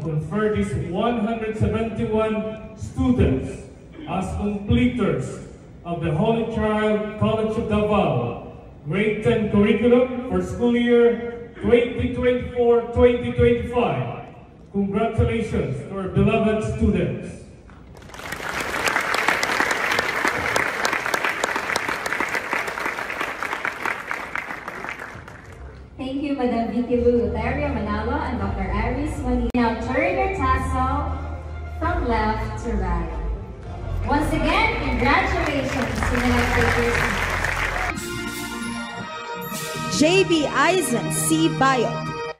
confer these 171 students as completers of the Holy Child College of Davao Grade 10 curriculum for school year 2024-2025. Congratulations to our beloved students. Thank you, Madam Vicky Luteria Manalo and Dr. Iris Molina. Now turn your tassel from left to right. Once again, congratulations to the next person. JB Eisen C. Bayot,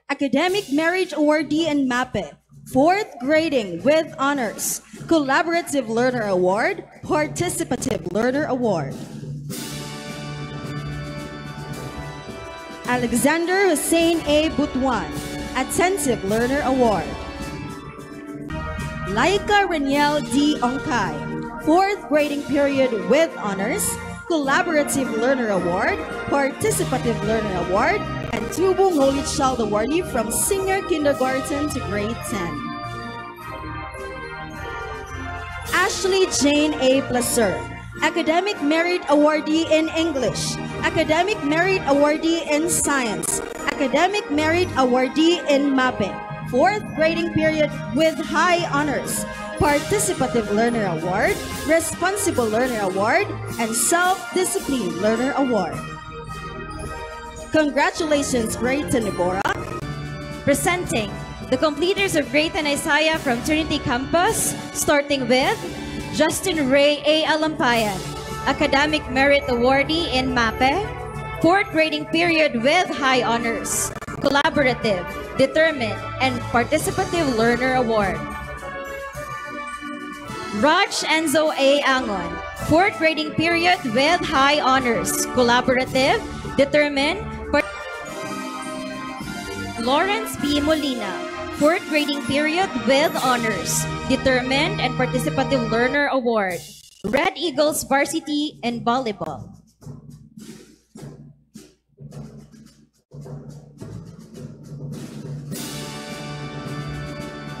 Academic Merit Awardee in MAPE, 4th Grading with Honors, Collaborative Learner Award, Participative Learner Award. Alexander Hussein A. Butuan, Attentive Learner Award. Laika Reniel D. Ongkai, 4th Grading Period with Honors, Collaborative Learner Award, Participative Learner Award, and Tubong Holy Child Awardee from Senior Kindergarten to Grade 10. Ashley Jane A. Placer, Academic Merit Awardee in English, Academic Merit Awardee in Science, Academic Merit Awardee in MAPE, 4th Grading Period with High Honors, Participative Learner Award, Responsible Learner Award, and Self-Discipline Learner Award. Congratulations, Grade 10 Deborah. Presenting the completers of Grade 10 Isaiah from Trinity Campus, starting with Justin Ray A. Alampayan, Academic Merit Awardee in MAPE, 4th Grading Period with High Honors, Collaborative, Determined, and Participative Learner Award. Raj Enzo A. Angon, 4th Grading Period with High Honors, Collaborative, Determined, Lawrence B. Molina, 4th Grading Period with Honors, Determined, and Participative Learner Award. Red Eagles Varsity in Volleyball.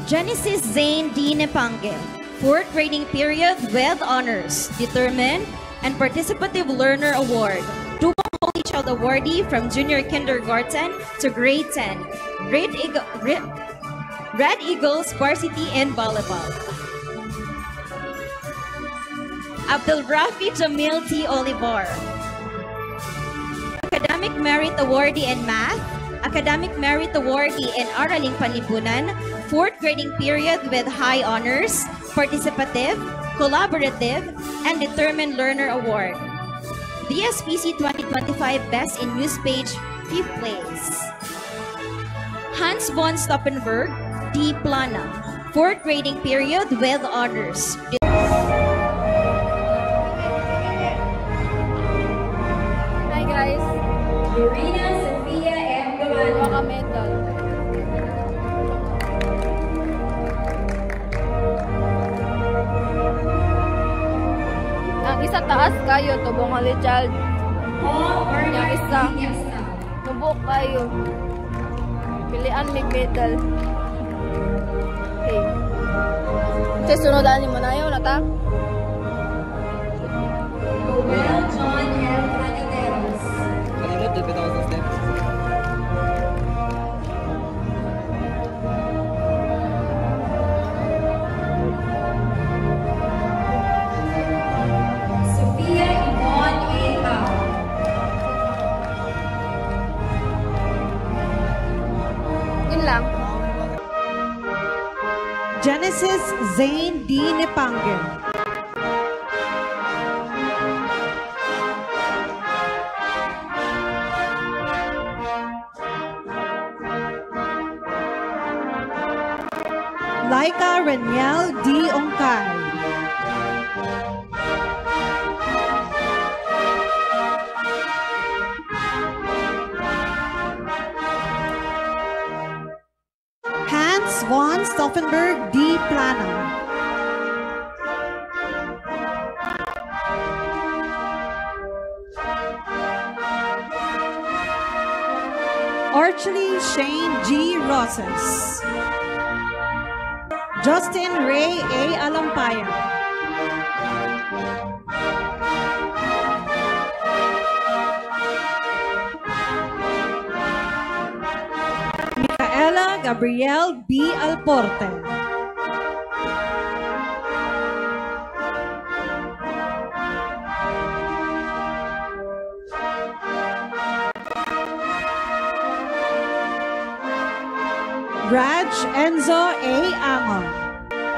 Genesis Zane D. Nepangge, 4th Grading Period with Honors, Determined, and Participative Learner Award. Tubong Holy Child Awardee from Junior Kindergarten to Grade 10. Red Eagles Varsity in Volleyball. Abdul Rafi Jamil T. Olivar, Academic Merit Awardee in Math, Academic Merit Awardee in Araling Panlipunan, 4th Grading Period with High Honors, Participative, Collaborative, and Determined Learner Award. DSPC 2025 Best in News Page, 5th place. Hans von Stoppenberg, D. Plana, 4th Grading Period with Honors. Hi guys! Lorena Sophia M. Gawan. Medal. Ang isa taas kayo, Tubong Holy Child. Yung isa, tubok kayo. Pilian mig medal. Okay. Kasi sunodan mo na yun, nata? Well, John L. Planiteros. Kanilot, dito ako sa steps. Sophia Yvonne A. Cao. Yun lang. Genesis Zane D. Nepangge, Laika Reniel D. Ongkai, Hans von Stauffenberg D. Plana, Archely Shane G. Rosas, Justin Ray A. Alampaya. Micaela Gabriel B. Alporte. Raj Enzo A. Angon.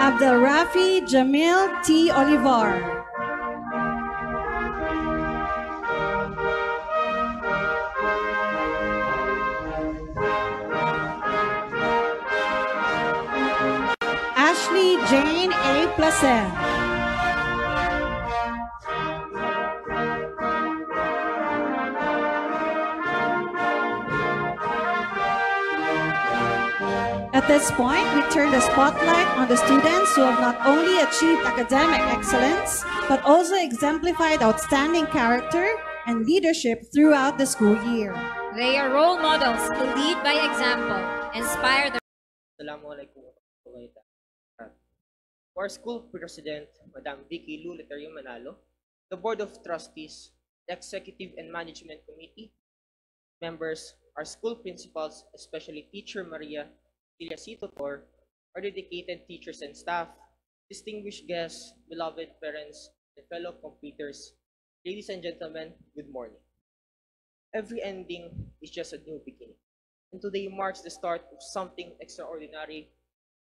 Abdelrafi Jamil T. Olivar. Ashley Jane A. Placent. At this point, we turn the spotlight on the students who have not only achieved academic excellence, but also exemplified outstanding character and leadership throughout the school year. They are role models who lead by example, inspire the Assalamualaikum warahmatullahi wabarakatuh. Our school president, Madam Vicky Lu Leterio Manalo, the Board of Trustees, the Executive and Management Committee, members, our school principals, especially Teacher Maria Celia C. Tutor, our dedicated teachers and staff, distinguished guests, beloved parents, and fellow competitors, ladies and gentlemen, good morning. Every ending is just a new beginning, and today marks the start of something extraordinary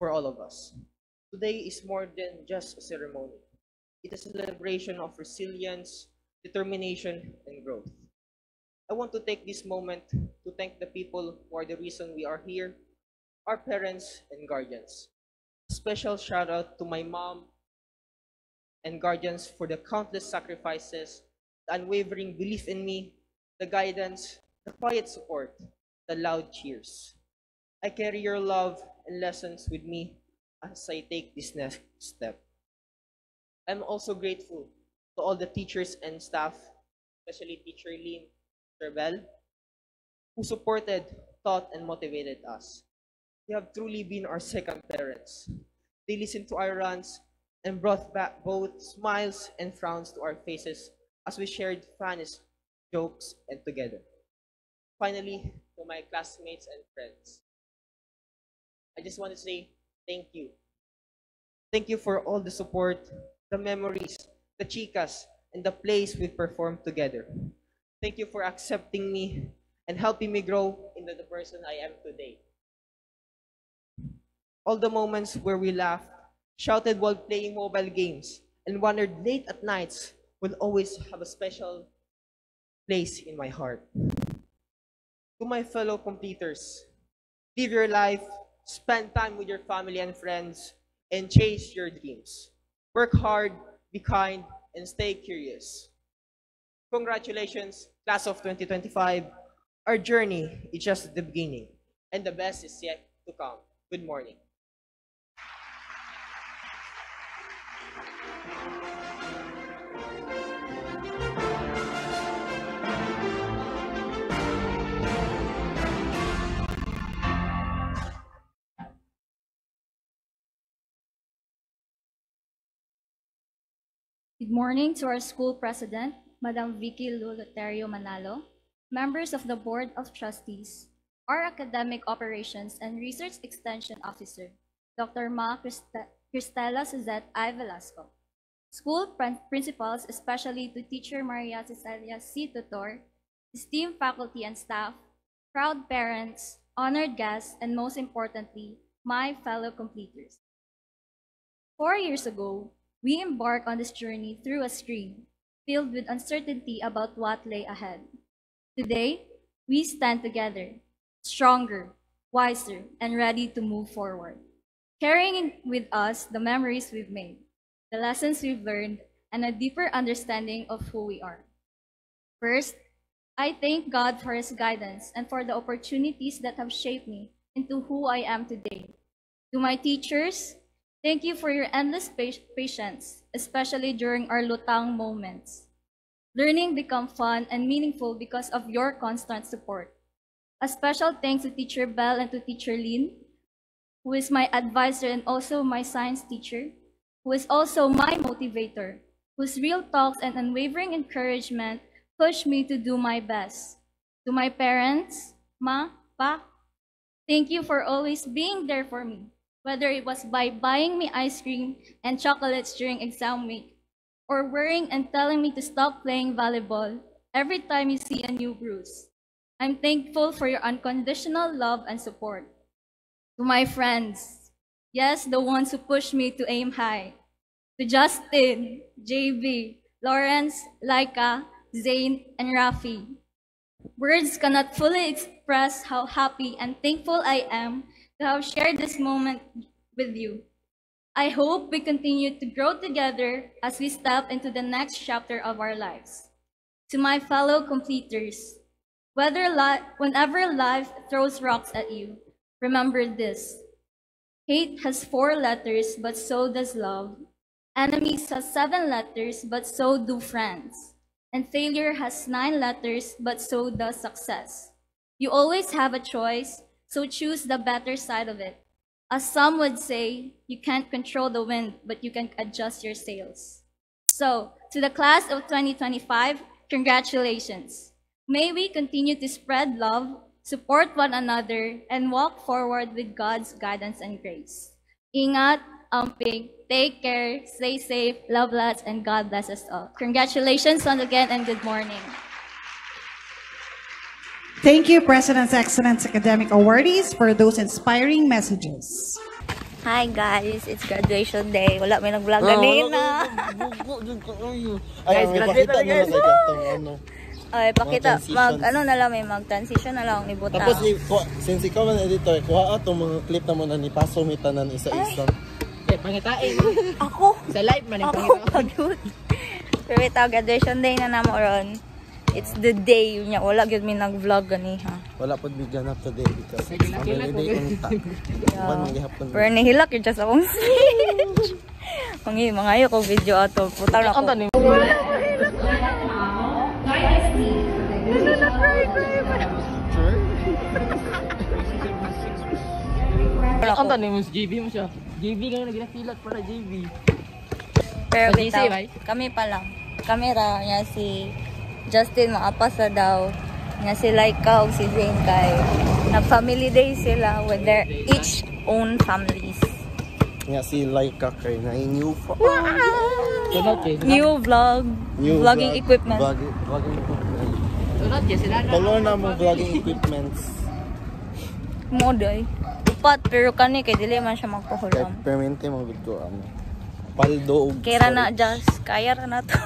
for all of us. Today is more than just a ceremony. It is a celebration of resilience, determination, and growth. I want to take this moment to thank the people who are the reason we are here, our parents and guardians. A special shout out to my mom and guardians for the countless sacrifices, the unwavering belief in me, the guidance, the quiet support, the loud cheers. I carry your love and lessons with me as I take this next step. I'm also grateful to all the teachers and staff, especially Teacher Lynn, Teacher Bell, who supported, taught, and motivated us. They have truly been our second parents. They listened to our rants and brought back both smiles and frowns to our faces as we shared funniest jokes and together. Finally, to my classmates and friends, I just want to say thank you. Thank you for all the support, the memories, the chicas, and the plays we performed together. Thank you for accepting me and helping me grow into the person I am today. All the moments where we laughed, shouted while playing mobile games, and wandered late at nights will always have a special place in my heart. To my fellow completers, live your life, spend time with your family and friends, and chase your dreams. Work hard, be kind, and stay curious. Congratulations, class of 2025. Our journey is just the beginning, and the best is yet to come. Good morning. Good morning to our school president, Madam Vicky Luloterio Manalo, members of the Board of Trustees, our Academic Operations and Research Extension Officer, Dr. Cristela Suzette I. Velasco, school principals, especially to Teacher Maria Celia C. Tutor, esteemed faculty and staff, proud parents, honored guests, and most importantly, my fellow completers. 4 years ago, we embarked on this journey through a stream filled with uncertainty about what lay ahead. Today, we stand together, stronger, wiser, and ready to move forward, carrying with us the memories we've made, the lessons we've learned, and a deeper understanding of who we are. First, I thank God for His guidance and for the opportunities that have shaped me into who I am today. To my teachers, thank you for your endless patience, especially during our lutang moments. Learning become fun and meaningful because of your constant support. A special thanks to Teacher Bell and to Teacher Lynn who is my advisor and also my science teacher, who is also my motivator, whose real talks and unwavering encouragement push me to do my best. To my parents, Ma, Pa, thank you for always being there for me, whether it was by buying me ice cream and chocolates during exam week, or worrying and telling me to stop playing volleyball every time you see a new bruise. I'm thankful for your unconditional love and support. To my friends, yes, the ones who pushed me to aim high. To Justin, JB, Lawrence, Laika, Zane, and Rafi. Words cannot fully express how happy and thankful I am to have shared this moment with you. I hope we continue to grow together as we step into the next chapter of our lives. To my fellow completers, whenever life throws rocks at you, remember this. Hate has 4 letters, but so does love. Enemies has 7 letters, but so do friends. And failure has 9 letters, but so does success. You always have a choice, so choose the better side of it. As some would say, you can't control the wind, but you can adjust your sails. So, to the class of 2025, congratulations. May we continue to spread love, support one another, and walk forward with God's guidance and grace. Ingat, amping, take care, stay safe, love lots, and God bless us all. Congratulations once again and good morning. Thank you, President's Excellence Academic Awardees, for those inspiring messages. Hi guys, it's graduation day. Wala may nag-vlog kanina. Guys, graduate na guys. Ay, pakita, mag-transition na lang ibuta. Tapos, since ikaw man editor, kuha atong mga clip na mo na ni Paso may tanan isa-isa. Okay, pangitain. Ako? Sa live man yung Ako, pagod. Pero ito, graduation day na namo ron. It's the day yun niya. Wala yun may nag-vlog gani ha. Wala po bigyan up today because it's family day unta. Pero nihilak yun sa akong speech. Mga ayo ko video ato. Putang ako. Ang tanong mo si JB mo siya. JB ngayon naginakilat para JB. Pero bitaw, kami pa lang. Kamera niya si Justin maapasa daw. Niya si Laika o si Zane kay nag-family day sila with their each own families. Nga si Laika kay na new vlog. Vlogging equipment. Vlogging equipment. Tolo na mo vlogging equipments. Moday. Upat pero kani kay dili man siya magpahulam. Kay permente mo gud ko paldo og kaya na just kaya ra na to.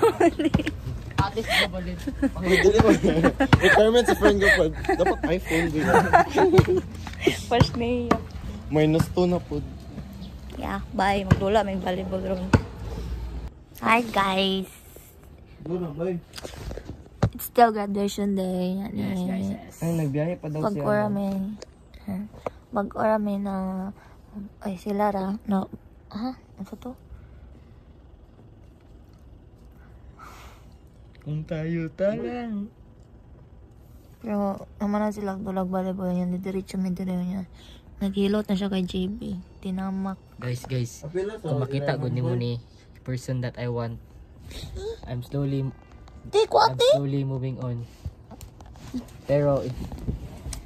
Atis na balit. Dili mo. Requirements sa friend ko dapat iPhone din. First niya. -2 na po. Yeah, bye. Magdula may volleyball room. Hi guys. Bye. It's still graduation day. Yes. Ay, nagbiyahe pa daw siya. Mag-ora may na ay sila ra na ano to? Kung tayo talang. Pero naman na sila dulag volleyball yan. Diretso may dire niya. Naghilot na siya kay JB. Tinamak. Guys. Kung makita ko mo ni person that I want. I'm slowly moving on. Pero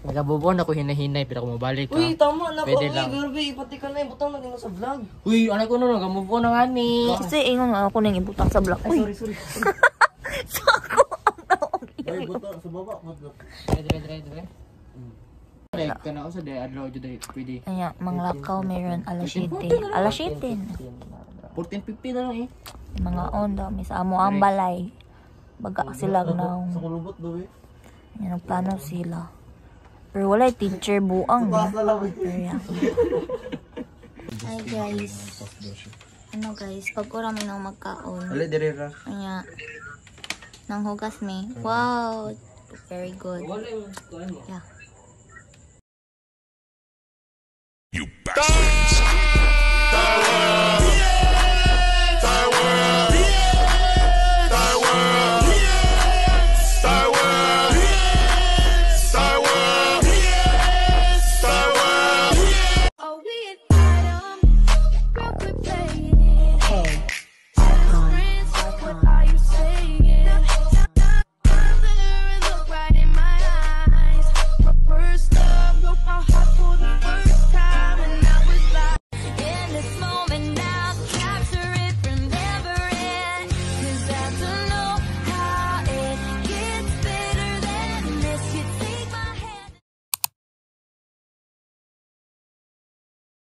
nagabubuan ako hinahinay pero kung mabalik ka. Uy, tama na pwede ko. lang. Garbi, ipati ka na ibutang na din sa vlog. Uy, anak ko na nagabubuan na nga ni. Kasi ingon nga ako nang ibutang sa vlog. Ay, sorry. Sako ang naong. Ay, buto sa baba. Dire. Like, kana ko sa day adlaw jud day pwede. Anya, manglakaw meron alas 7. Alas 7. 14:50 na lang eh. Mga onda, may sa amo ang balay. Baga sila na. Sa kulubot daw eh. Yan ang plano sila. Pero wala teacher buang. Hi guys. Ano guys, pag ora may nang magkaon. Wala dire ra. Anya. Nang hugas me. Wow. Very good. Yeah. You bastard!